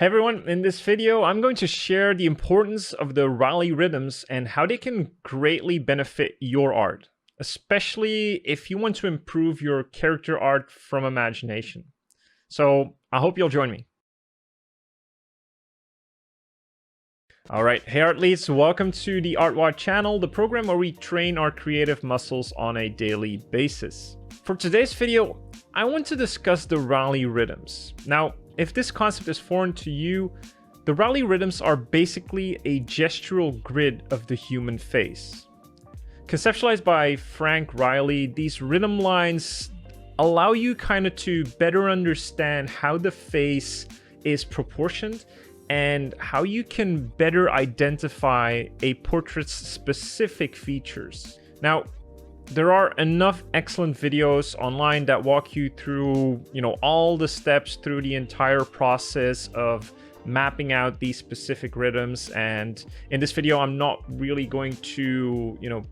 Hey everyone, in this video, I'm going to share the importance of the Reilly Rhythms and how they can greatly benefit your art, especially if you want to improve your character art from imagination. So I hope you'll join me. All right, hey Artleets, welcome to the Artwod channel, the program where we train our creative muscles on a daily basis. For today's video, I want to discuss the Reilly Rhythms. Now, if this concept is foreign to you, the Reilly Rhythms are basically a gestural grid of the human face. Conceptualized by Frank Reilly, these rhythm lines allow you to better understand how the face is proportioned and how you can better identify a portrait's specific features. Now, there are enough excellent videos online that walk you through, all the steps through the entire process of mapping out these specific rhythms. And in this video, I'm not really going to,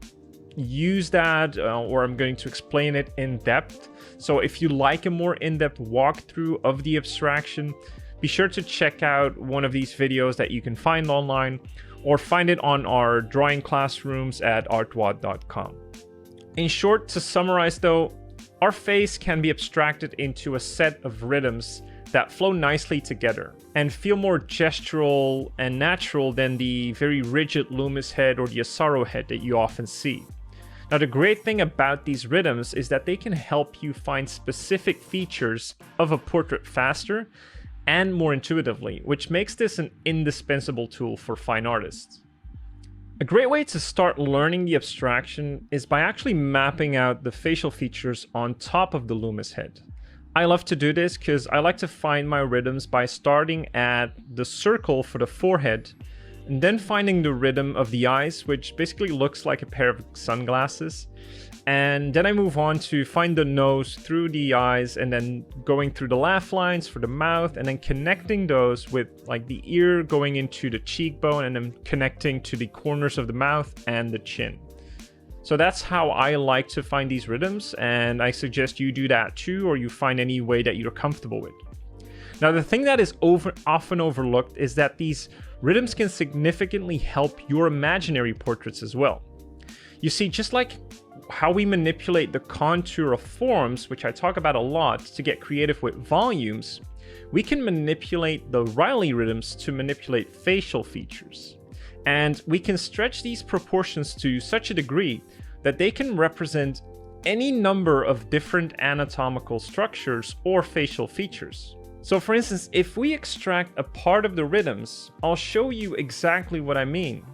use that or I'm going to explain it in depth. So if you like a more in-depth walkthrough of the abstraction, be sure to check out one of these videos that you can find online or find it on our drawing classrooms at art-wod.com. In short, to summarize though, our face can be abstracted into a set of rhythms that flow nicely together and feel more gestural and natural than the very rigid Loomis head or the Asaro head that you often see. Now, the great thing about these rhythms is that they can help you find specific features of a portrait faster and more intuitively, which makes this an indispensable tool for fine artists. A great way to start learning the abstraction is by actually mapping out the facial features on top of the Loomis head. I love to do this because I like to find my rhythms by starting at the circle for the forehead and then finding the rhythm of the eyes, which basically looks like a pair of sunglasses. And then I move on to find the nose through the eyes and then going through the laugh lines for the mouth and then connecting those with the ear going into the cheekbone and then connecting to the corners of the mouth and the chin. So that's how I like to find these rhythms, and I suggest you do that too, or you find any way that you're comfortable with. Now, the thing that is often overlooked is that these rhythms can significantly help your imaginary portraits as well. You see, just like how we manipulate the contour of forms, which I talk about a lot, to get creative with volumes, we can manipulate the Reilly rhythms to manipulate facial features. And we can stretch these proportions to such a degree that they can represent any number of different anatomical structures or facial features. So for instance, if we extract a part of the rhythms, I'll show you exactly what I mean.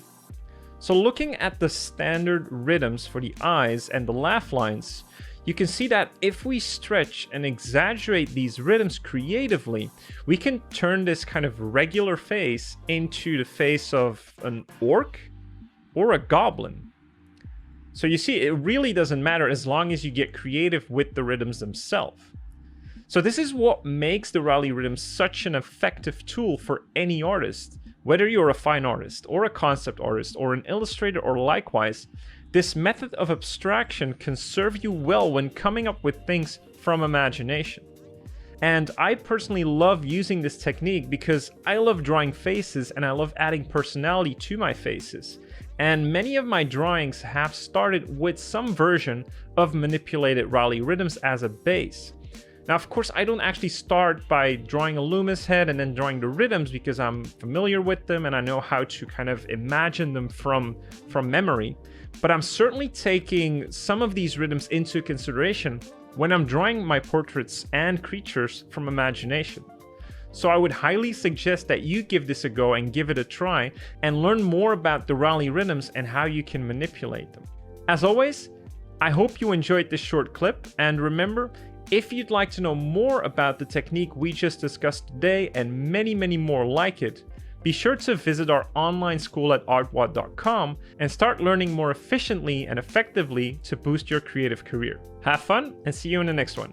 So looking at the standard rhythms for the eyes and the laugh lines, you can see that if we stretch and exaggerate these rhythms creatively, we can turn this kind of regular face into the face of an orc or a goblin. So you see, it really doesn't matter as long as you get creative with the rhythms themselves. So this is what makes the Reilly Rhythms such an effective tool for any artist. Whether you're a fine artist or a concept artist or an illustrator or likewise, this method of abstraction can serve you well when coming up with things from imagination. And I personally love using this technique because I love drawing faces and I love adding personality to my faces. And many of my drawings have started with some version of manipulated Reilly Rhythms as a base. Now, of course, I don't actually start by drawing a Loomis head and then drawing the rhythms because I'm familiar with them and I know how to kind of imagine them from memory. But I'm certainly taking some of these rhythms into consideration when I'm drawing my portraits and creatures from imagination. So I would highly suggest that you give this a go and give it a try and learn more about the Reilly Rhythms and how you can manipulate them. As always, I hope you enjoyed this short clip, and remember, if you'd like to know more about the technique we just discussed today and many, many more like it, be sure to visit our online school at art-wod.com and start learning more efficiently and effectively to boost your creative career. Have fun and see you in the next one.